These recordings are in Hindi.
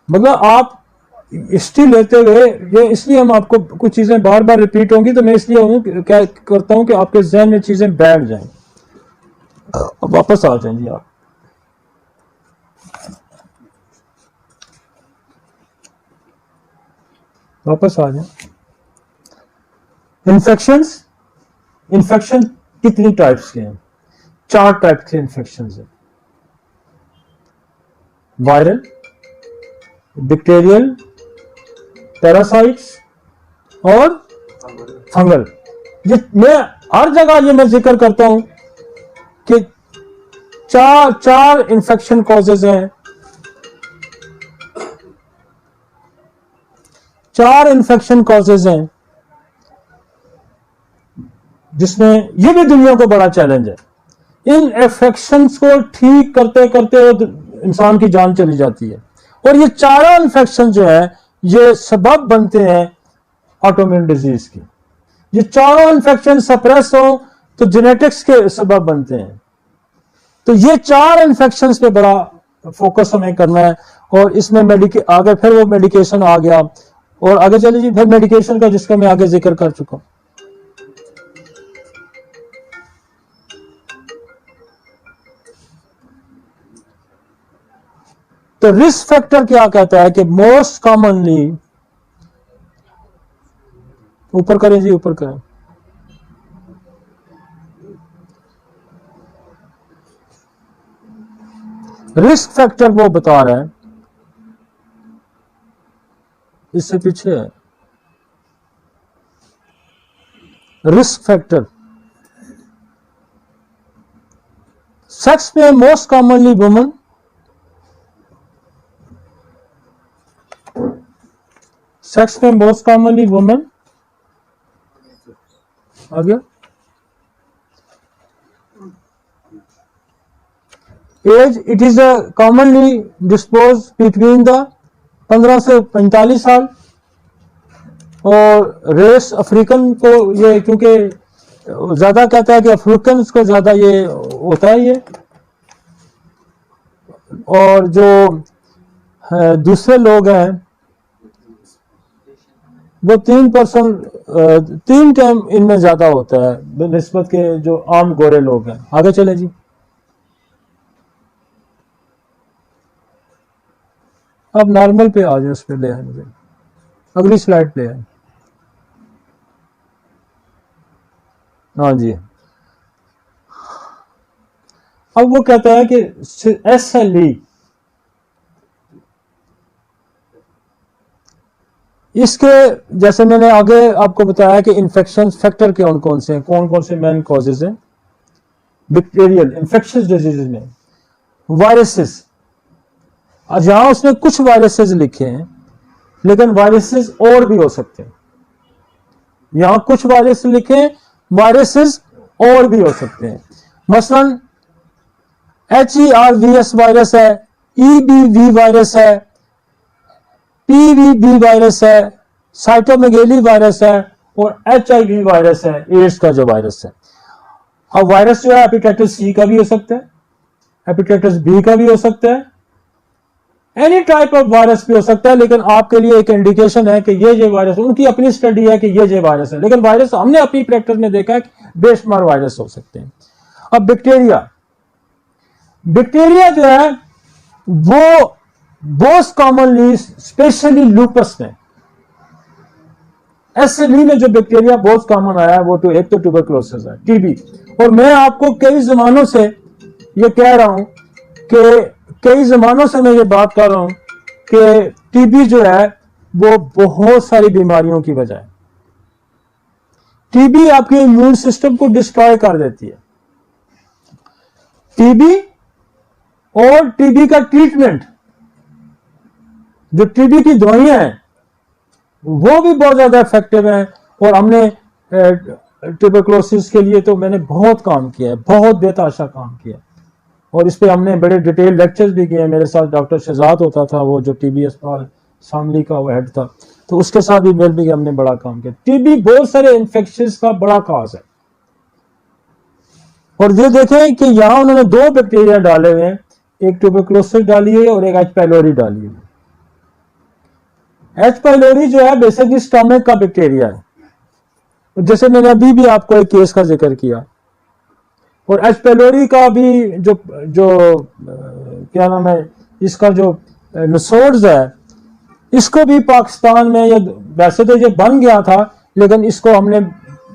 मतलब आप हिस्ट्री लेते हुए, ये इसलिए हम आपको कुछ चीजें बार बार रिपीट होंगी, तो मैं इसलिए क्या करता हूं कि आपके जहन में चीजें बैठ जाएं। अब वापस आ जाएं जी आप। वापस आ जाएं। इन्फेक्शन कितनी टाइप्स के हैं? 4 टाइप के इन्फेक्शन हैं। वायरल, बैक्टीरियल, पैरासाइट्स और फंगल। मैं हर जगह ये मैं जिक्र करता हूं कि चार इन्फेक्शन कॉजेज हैं। 4 इन्फेक्शन कॉजेज हैं, जिसमें ये भी दुनिया को बड़ा चैलेंज है। इन इन्फेक्शंस को ठीक करते करते इंसान की जान चली जाती है। और ये चारों इन्फेक्शन जो है, ये सबब बनते हैं ऑटोइम्यून डिजीज की। ये चारों इन्फेक्शन सप्रेस हो तो जेनेटिक्स के सबब बनते हैं। तो ये 4 इन्फेक्शन पे बड़ा फोकस हमें करना है। और इसमें आगे फिर वो मेडिकेशन आ गया, और आगे चलिए जी, फिर मेडिकेशन का जिसका मैं आगे जिक्र कर चुका हूं। तो रिस्क फैक्टर क्या कहता है कि मोस्ट कॉमनली, ऊपर करें जी, ऊपर करें। रिस्क फैक्टर वो बता रहा है, इससे पीछे है रिस्क फैक्टर। सेक्स में मोस्ट कॉमनली वुमन, सेक्स में मोस्ट कॉमनली वुमेन। आ गया। Age, it is a commonly dispose between the 15 से 45 साल। और रेस अफ्रीकन को, ये क्योंकि ज्यादा कहता है कि अफ्रीकन को ज्यादा ये होता है ये। और जो दूसरे लोग हैं वो 3 टाइम इनमें ज्यादा होता है निस्बत के जो आम गोरे लोग हैं। आगे चले जी। अब नॉर्मल पे आ जाए, उस पर ले आए मुझे, अगली स्लाइड पे आए। हाँ जी। अब वो कहता है कि SLE, इसके जैसे मैंने आगे आपको बताया कि इन्फेक्शन फैक्टर कौन कौन से हैं, कौन कौन से मेन कॉजेज हैं। बैक्टीरियल इन्फेक्शियस डिजीज में वायरसेस, जहां उसने कुछ वायरसेस लिखे हैं, लेकिन वायरसेस और भी हो सकते हैं। यहां कुछ वायरस लिखे हैं, वायरसेस और भी हो सकते हैं। मसलन HERVS वायरस है, EBV वायरस है, PVB वायरस है, साइटोमेगाली वायरस है, और HIV वायरस है, एड्स का जो वायरस है। अब वायरस जो है हेपेटाइटिस C का भी हो सकता है, हेपेटाइटिस B का भी हो सकता है, एनी टाइप ऑफ वायरस भी हो सकता है। लेकिन आपके लिए एक इंडिकेशन है कि ये वायरस, उनकी अपनी स्टडी है कि ये वायरस है, लेकिन वायरस हमने अपनी प्रैक्टिस में देखा है कि बेशुमार वायरस हो सकते हैं। अब बैक्टीरिया जो है वो मोस्ट कॉमनली, स्पेशली लूपस में, SLE में जो बैक्टीरिया बहुत कॉमन आया है वो तो एक तो ट्यूबरकुलोसिस है, TB। और मैं आपको कई जमानों से ये कह रहा हूं कि कई जमानों से मैं ये बात कर रहा हूं कि TB जो है वो बहुत सारी बीमारियों की वजह है। TB आपके इम्यून सिस्टम को डिस्ट्रॉय कर देती है। TB और TB का ट्रीटमेंट, जो TB की दवाइयां हैं वो भी बहुत ज्यादा इफेक्टिव है। और हमने ट्यूबरकुलोसिस के लिए तो मैंने बहुत काम किया है, बहुत बेतहाशा काम किया, और इस पे हमने बड़े डिटेल लेक्चर्स भी किए। मेरे साथ डॉक्टर शहजाद होता था, वो जो TB अस्पताल शामली का वो हेड था, तो उसके साथ भी मिल भी हमने बड़ा काम किया। TB बहुत सारे इन्फेक्शन का बड़ा काज है। और ये देखें कि यहां उन्होंने 2 बैक्टीरिया डाले हुए हैं, एक ट्यूबरकुलोसिस डाली है और एक H. pylori डाली है। एच पाइलोरी जो है बेसिकली स्टमक का बैक्टीरिया है, जैसे मैंने अभी भी आपको एक केस का जिक्र किया। और एच पाइलोरी का भी जो जो क्या नाम है, इसका जो नसोड्स है, इसको भी पाकिस्तान में, या वैसे तो ये बन गया था लेकिन इसको हमने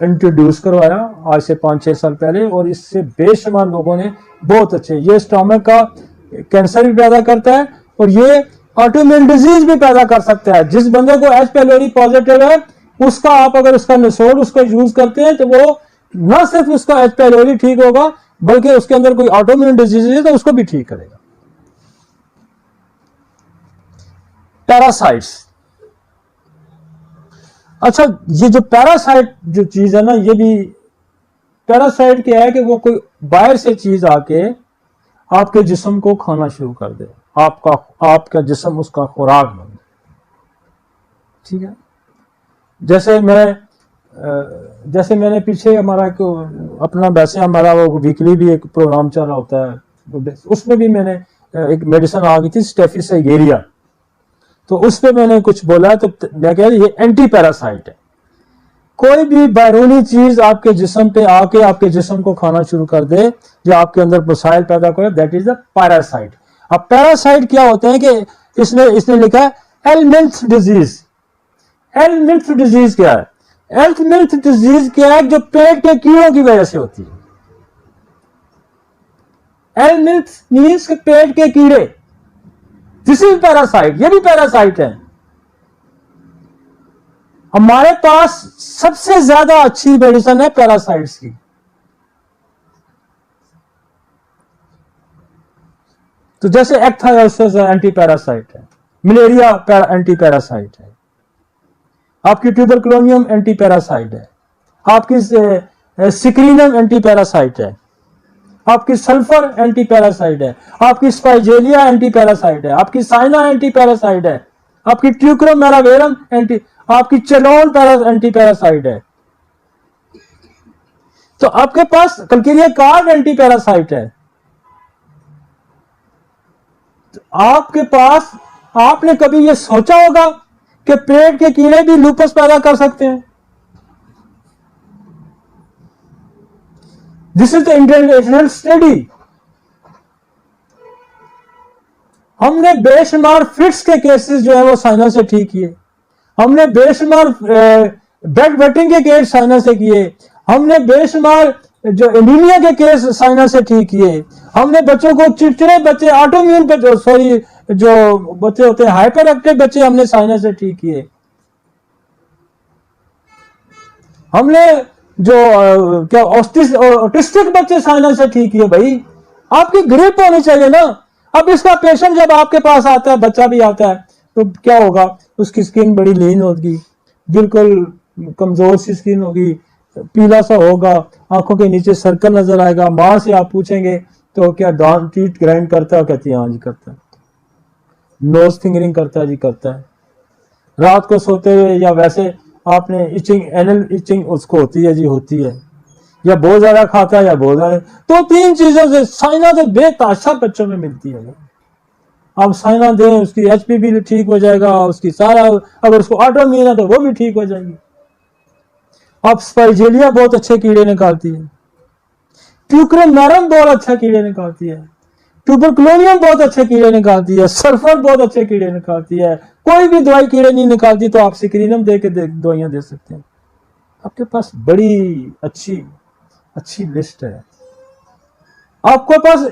इंट्रोड्यूस करवाया आज से 5-6 साल पहले, और इससे बेशुमार लोगों ने बहुत अच्छे, ये स्टमक का कैंसर भी पैदा करता है और ये ऑटोइम्यून डिजीज भी पैदा कर सकता है। जिस बंदे को एच पाइलोरी पॉजिटिव है, उसका आप अगर उसका निसोड उसका यूज करते हैं तो वो न सिर्फ उसका एच पाइलोरी ठीक होगा बल्कि उसके अंदर कोई ऑटोइम्यून डिजीज है तो उसको भी ठीक करेगा। पैरासाइट्स, अच्छा ये जो पैरासाइट जो चीज है ना, ये भी पैरासाइट क्या है कि वो कोई बाहर से चीज आके आपके जिस्म को खाना शुरू कर दे, आपका जिस्म उसका खुराक बन दे। ठीक है, जैसे मैंने पीछे हमारा अपना, वैसे हमारा वो वीकली भी एक प्रोग्राम चल रहा होता है, उसमें भी मैंने एक मेडिसिन आ गई थी स्टेफिस एगेरिया, तो उस पर मैंने कुछ बोला, तो मैं कह रही ये एंटी पैरासाइट है। कोई भी बैरूनी चीज आपके जिस्म पे आके आपके जिस्म को खाना शुरू कर दे या आपके अंदर मसाइल पैदा करे, दैट इज द पैरासाइट। अब पैरासाइट क्या होते हैं कि इसने लिखा है हेलमिंथ डिजीज। हेलमिंथ डिजीज क्या है? हेलमिंथ डिजीज क्या है? जो पेट के कीड़ों की वजह से होती है। हेलमिंथ मीन्स पेट के कीड़े, दिस इज पैरासाइट, ये भी पैरासाइट है। हमारे पास सबसे ज्यादा अच्छी मेडिसिन है पैरासाइट्स की। तो जैसे एक्थायोसिस एंटी पैरासाइट है, मलेरिया एंटी पैरासाइट है, आपकी ट्यूबरकुलोनियम एंटी पैरासाइट है, आपकी सिक्रीनम एंटी पैरासाइट है, आपकी सल्फर एंटी पैरासाइट है, आपकी स्पाइजेलिया एंटी पैरासाइट है, आपकी साइना एंटी पैरासाइट है, आपकी ट्यूक्रोम मेरावेरम एंटी, आपकी चेलोन एंटी पैरासाइट है। तो आपके पास कल्केरिया कार्ड एंटी पैरासाइट है। तो आपके पास, आपने कभी यह सोचा होगा कि पेट के कीड़े भी लूपस पैदा कर सकते हैं? This is the international study. हमने बेशुमार फिट्स के केसेस जो है वो साइना से ठीक किए, हमने बेशुमार बेड वेटिंग के केस साइना से किए, हमने बेशुमार जो एनीमिया के केस साइना से ठीक किए, हमने बच्चों को चिड़चिड़े बच्चे, ऑटोइम्यून बच्चे, सॉरी जो बच्चे होते हैं हाइपर एक्टिव बच्चे, हमने साइना से ठीक किए। हमने जो क्या ऑटिस्टिक बच्चे साइना से ठीक किए। भाई आपकी ग्रिप होनी चाहिए ना। अब इसका पेशेंट जब आपके पास आता है, बच्चा भी आता है, तो क्या होगा, उसकी स्किन बड़ी लीन होगी, बिल्कुल कमजोर सी स्किन होगी, पीला सा होगा, आंखों के नीचे सर्कल नजर आएगा। मां से आप पूछेंगे तो क्या दांत टीथ ग्राइंड करता है? कहती है हाँ जी करता है। नोज फिंगरिंग करता है? जी करता है। रात को सोते हुए या वैसे आपने इचिंग, एनल इचिंग उसको होती है? जी होती है। या बहुत ज्यादा खाता है या बहुत ज्यादा, तो 3 चीजों से साइना तो बेताशा बच्चों में मिलती है। आप साइना दें, उसकी एचपी भी ठीक हो जाएगा, उसकी सारा, अगर उसको ऑटोइम्यून है तो वो भी ठीक हो जाएगी। आप स्पाइजेलिया बहुत अच्छे कीड़े निकालती है, ट्यूक्रोमेरम बहुत अच्छा कीड़े निकालती है, ट्यूबरकुलोनियम बहुत अच्छे कीड़े निकालती है, सल्फर बहुत अच्छे कीड़े निकालती है। कोई भी दवाई कीड़े नहीं निकालती तो आप सिक्रीनम दे के दवाइयां दे सकते हैं। आपके पास बड़ी अच्छी लिस्ट है। आपके पास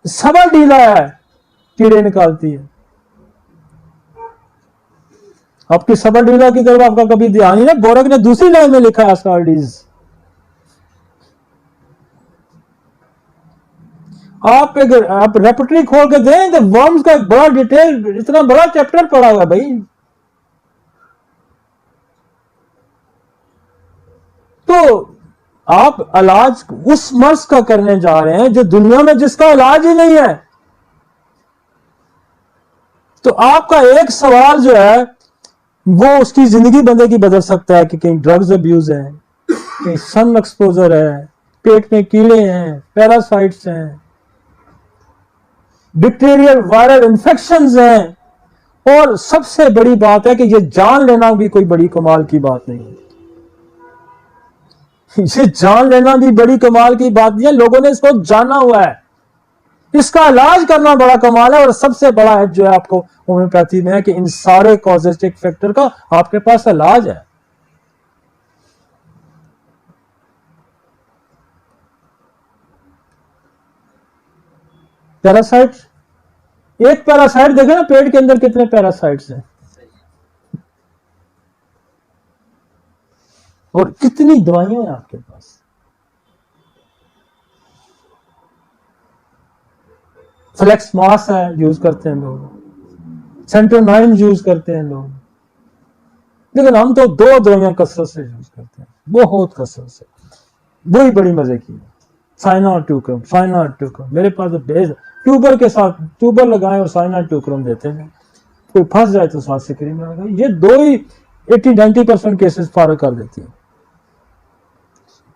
सबरडीला है, कीड़े निकालती है। आपकी सबरडीला की तरफ आपका कभी ध्यान ही ना। बोरक ने दूसरी लाइन में लिखा है एस्कार्डिस। आप रेपर्टरी खोल के दें तो वर्म्स का एक बड़ा डिटेल, इतना बड़ा चैप्टर पड़ा हुआ है भाई। तो आप इलाज उस मर्ज का करने जा रहे हैं जो दुनिया में जिसका इलाज ही नहीं है। तो आपका एक सवाल जो है वो उसकी जिंदगी बंदे की बदल सकता है कि कहीं ड्रग्स अब्यूज है, कहीं सन एक्सपोजर है, पेट में कीड़े हैं, पैरासाइट्स हैं, बैक्टीरियल वायरल इंफेक्शंस हैं, और सबसे बड़ी बात है कि ये जान लेना भी कोई बड़ी कमाल की बात नहीं है। ये जान लेना भी बड़ी कमाल की बात नहीं है, लोगों ने इसको जाना हुआ है। इसका इलाज करना बड़ा कमाल है, और सबसे बड़ा है जो है आपको होम्योपैथी में है कि इन सारे कॉजेस्टिक फैक्टर का आपके पास इलाज है। पैरासाइट, एक पैरासाइट देखे ना, पेट के अंदर कितने पैरासाइट्स हैं और कितनी दवाइयां हैं आपके पास। फ्लेक्स मास है, यूज करते हैं लोग, सेंटोनाइन यूज करते हैं लोग, लेकिन हम तो 2 दवाइयां कसरत से यूज करते हैं, बहुत कसरत से। वही बड़ी मजे की है, साइनार ट्यूक्रम, साइनार ट्यूक्रम। मेरे पास तो बेज ट्यूबर के साथ ट्यूबर लगाए और साइनार ट्यूक्रम देते हैं, कोई फंस जाए तो सांस से क्रीम लगाए। ये 2 ही 80-90% केसेस फारग कर देती है।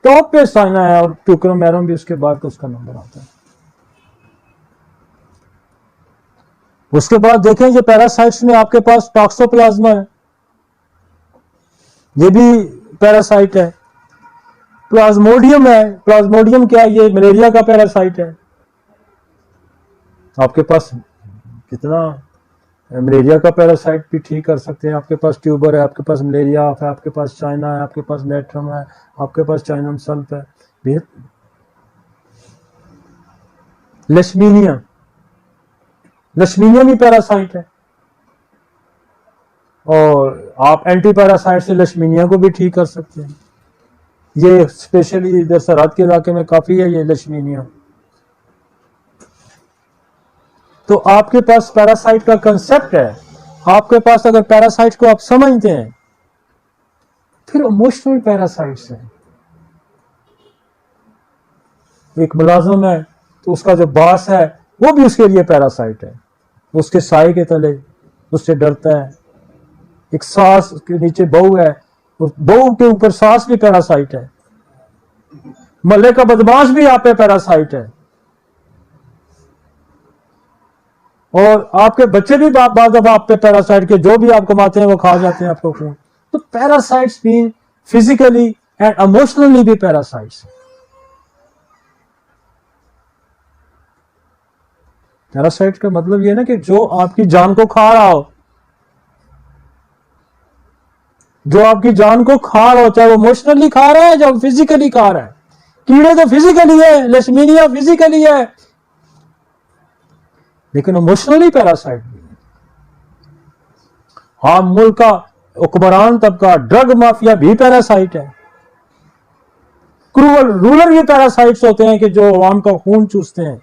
टॉप पे साइना है और ट्यूक्रम एरम भी उसके बाद उसका नंबर आता है। उसके बाद देखें जो पैरासाइट्स में आपके पास टॉक्सोप्लाज्मा है, ये भी पैरासाइट है। प्लाज्मोडियम है, प्लाज्मोडियम क्या है, ये मलेरिया का पैरासाइट है। आपके पास कितना मलेरिया का पैरासाइट भी ठीक कर सकते हैं। आपके पास ट्यूबर है, आपके पास मलेरिया है, आपके पास चाइना है, आपके पास नेट्रम है, आपके पास चाइनम सल्फ है। लेशमीनिया, लेशमीनिया भी पैरासाइट है, और आप एंटी पैरासाइट से लेशमीनिया को भी ठीक कर सकते हैं। ये स्पेशली इधर सरहद के इलाके में काफी है ये लेशमीनिया। तो आपके पास पैरासाइट का कंसेप्ट है। आपके पास अगर पैरासाइट को आप समझते हैं, फिर इमोशनल पैरासाइट्स हैं। एक मुलाजिम है तो उसका जो बॉस है वो भी उसके लिए पैरासाइट है, उसके साए के तले उससे डरता है। एक सास के नीचे बहू है, बहू के ऊपर सास भी पैरासाइट है। मल्ले का बदमाश भी आप पे पैरासाइट है, और आपके बच्चे भी बाद आप पे पैरासाइट के, जो भी आप कमाते हैं वो खा जाते हैं आपको खून। तो parasites mean physically and emotionally भी पैरासाइट्स। पैरासाइट का मतलब ये ना कि जो आपकी जान को खा रहा हो, जो आपकी जान को खा रहा हो, चाहे वो इमोशनली खा रहा है, चाहे फिजिकली खा रहा है। कीड़े तो फिजिकली है, लेशमीनिया फिजिकली है, लेकिन इमोशनली पैरासाइट भी है। हाँ, मुल्क का हुक्मरान तबका, ड्रग माफिया भी पैरासाइट है। क्रूअल रूलर भी पैरासाइट्स होते हैं कि जो आवाम का खून चूसते हैं।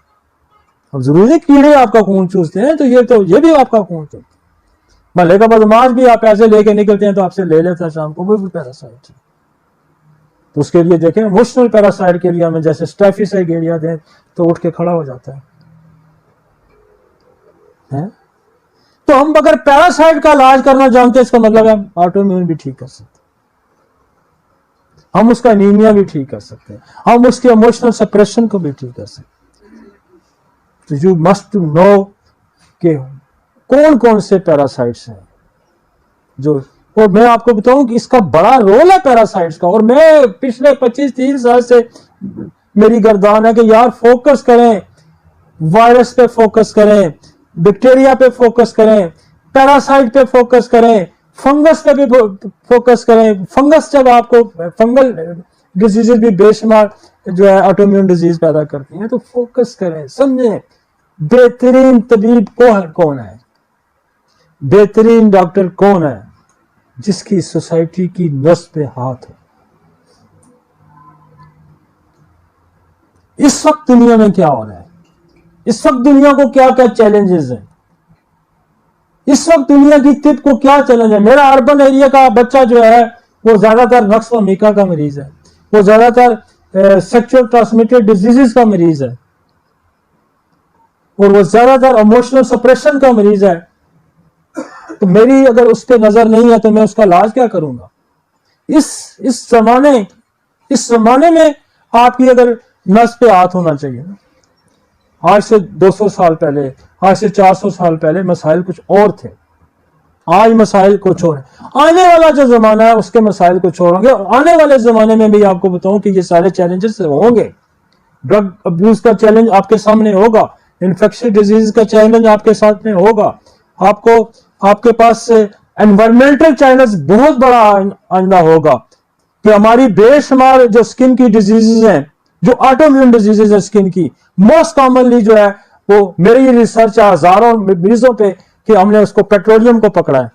अब जरूरी नहीं कीड़े आपका खून चूसते हैं, तो ये भी आपका खून चूसते हैं। महल्ले का बदमाश भी आप पैसे लेके निकलते हैं तो आपसे ले लेता है शाम को, वो भी पैरासाइट है। तो उसके लिए देखें, इमोशनल पैरासाइट के लिए हमें जैसे स्टेफिसाइगेरिया दें तो उठ के खड़ा हो जाता है। तो हम अगर पैरासाइट का इलाज करना जानते हैं, इसका मतलब है हम ऑटोइम्यून भी ठीक कर सकते हैं, हम उसका एनीमिया भी ठीक कर सकते हैं, हम उसके इमोशनल सप्रेशन को भी ठीक कर सकते हैं। तो यू मस्ट टू नो कि कौन कौन से पैरासाइट्स हैं जो, और मैं आपको बताऊं कि इसका बड़ा रोल है पैरासाइट्स का। और मैं पिछले 25-30 साल से मेरी गर्दान है कि यार फोकस करें, वायरस पे फोकस करें, बैक्टीरिया पे फोकस करें, पैरासाइट पे फोकस करें, फंगस पे भी फोकस करें। फंगस जब आपको फंगल डिजीजेस भी बेशुमार जो है ऑटोइम्यून डिजीज पैदा करती हैं, तो फोकस करें, समझें बेहतरीन तबीब कौन है, बेहतरीन डॉक्टर कौन है जिसकी सोसाइटी की नस पे हाथ हो। इस वक्त दुनिया में क्या हो रहा है, इस वक्त दुनिया को क्या क्या चैलेंजेस हैं, इस वक्त दुनिया की तिब को क्या चैलेंज है। मेरा अर्बन एरिया का बच्चा जो है वो ज्यादातर नक्स व मीका का मरीज है, वो ज्यादातर सेक्सुअल ट्रांसमिटेड डिजीजेस का मरीज है, और वो ज्यादातर इमोशनल सप्रेशन का मरीज है। तो मेरी अगर उस पर नजर नहीं है तो मैं उसका इलाज क्या करूंगा। इस जमाने में आपकी अगर नस पे हाथ होना चाहिए ना। आज से 200 साल पहले, आज से 400 साल पहले मसाइल कुछ और थे। आज मसाइल कुछ और है, आने वाला जो जमाना है उसके मसाइल कुछ और होंगे। और आने वाले जमाने में भी आपको बताऊं कि ये सारे चैलेंजेस होंगे। ड्रग अब्यूज का चैलेंज आपके सामने होगा, इन्फेक्शियस डिजीज का चैलेंज आपके सामने होगा, आपको आपके पास एनवायरमेंटल चैलेंज बहुत बड़ा आइंदा होगा कि हमारी बेशुमार जो स्किन की डिजीजेज हैं, जो ऑटोइम्यून डिजीजेज है स्किन की, मोस्ट कॉमनली जो है वो मेरी रिसर्च है हजारों मरीजों पे कि हमने उसको पेट्रोलियम को पकड़ा है।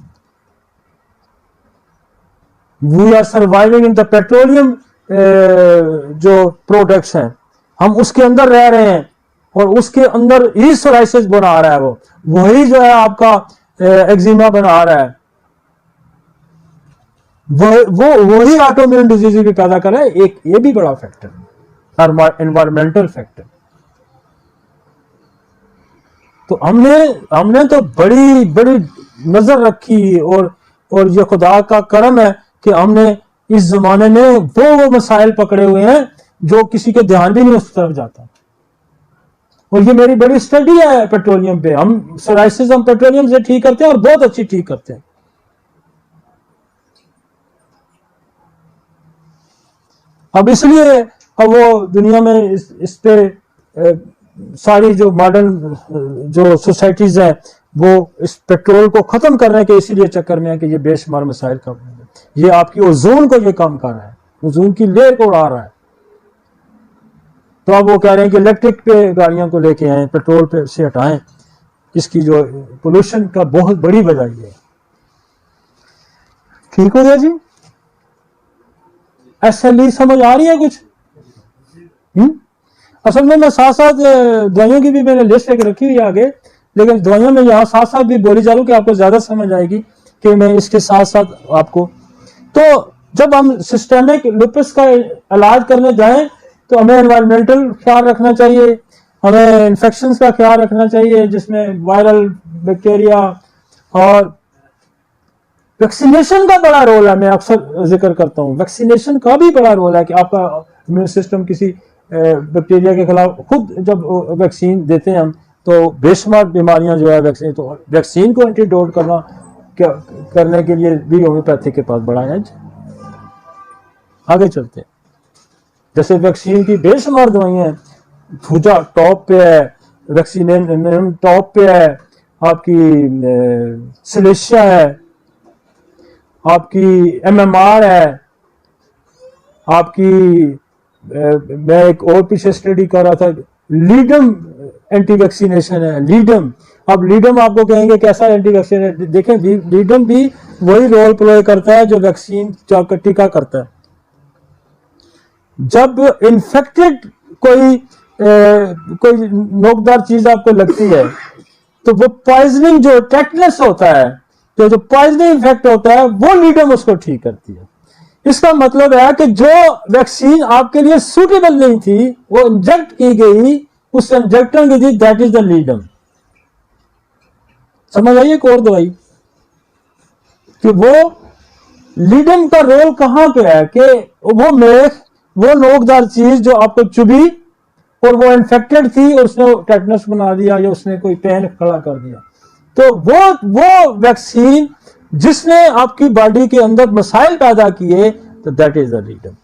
We are surviving in the petroleum जो प्रोडक्ट्स हैं, हम उसके अंदर रह रहे हैं और उसके अंदर ही सोराइसिस बना रहा है, वो वही जो है आपका एक्जिमा बना रहा है, वो वही ऑटोइम्यून डिजीज भी पैदा कर रहा है। एक ये भी बड़ा फैक्टर है, एनवायरमेंटल फैक्टर। तो हमने तो बड़ी बड़ी नजर रखी और ये खुदा का करम है कि हमने इस जमाने में वो मसाइल पकड़े हुए हैं जो किसी के ध्यान भी नहीं उस तरफ जाता। और ये मेरी बड़ी स्टडी है पेट्रोलियम पे। हम सोराइसिस हम पेट्रोलियम से ठीक करते हैं और बहुत अच्छी ठीक करते हैं। अब इसलिए अब वो दुनिया में इस पे सारी जो मॉडर्न जो सोसाइटीज है वो इस पेट्रोल को खत्म करने के इसीलिए चक्कर में है कि ये बेशुमार मसाइल कम है। ये आपकी ओजोन को ये कम कर रहा है, ओजोन की लेयर को उड़ा रहा है। तो अब वो कह रहे हैं कि इलेक्ट्रिक पे गाड़ियों को लेके आए, पेट्रोल पे से हटाएं। इसकी जो पोल्यूशन का बहुत बड़ी वजह ये है। ठीक हो गया जी? एसएलई समझ आ रही है कुछ? असल में मैं साथ साथ दवाइयों की भी मैंने लिस्ट एक रखी हुई आगे, लेकिन दवाइयों में यहाँ साथ साथ भी बोली जा रही हूँ कि आपको ज्यादा समझ आएगी कि मैं इसके साथ साथ आपको। तो जब हम सिस्टेमिक लुपस का इलाज करने जाएं तो हमें एनवायरमेंटल ख्याल रखना चाहिए, हमें इन्फेक्शंस का ख्याल रखना चाहिए जिसमें वायरल बैक्टीरिया, और वैक्सीनेशन का बड़ा रोल है। मैं अक्सर जिक्र करता हूँ वैक्सीनेशन का भी बड़ा रोल है कि आपका इम्यून सिस्टम किसी बैक्टीरिया के खिलाफ खुद जब वैक्सीन देते हैं हम तो बेशुमार बीमारियां जो है वैक्सीन को एंटीडोट करने के लिए भी होम्योपैथी के पास बड़ा है। आगे चलते हैं। जैसे वैक्सीन की बेशुमार दवाइयां हैं, भूजा टॉप पे है, वैक्सीन टॉप पे है, आपकी सिलेशिया है, आपकी एमएमआर है, आपकी मैं एक और पीछे स्टडी कर रहा था, लीडम एंटी वैक्सीनेशन है। लीडम, अब लीडम आपको कहेंगे कैसा एंटी वैक्सीनेशन? देखें लीडम भी वही रोल प्ले करता है जो वैक्सीन टीका करता है। जब इन्फेक्टेड कोई नोकदार चीज आपको लगती है तो वो पॉइजनिंग जो टेटनस होता है, तो जो पॉइजनिंग इफेक्ट होता है वो लीडम उसको ठीक करती है। इसका मतलब है कि जो वैक्सीन आपके लिए सूटेबल नहीं थी वो इंजेक्ट की गई, उस इंजेक्टर की थी, दैट इज द लीडम। समझ आइए एक और दवाई कि वो लीडम का रोल कहां पे है कि वो नोकदार चीज जो आपको चुभी और वो इन्फेक्टेड थी और उसने टेटनस बना दिया या उसने कोई पेन खड़ा कर दिया, तो वो वैक्सीन जिसने आपकी बॉडी के अंदर मसाइल पैदा किए, तो दैट इज द लीडम।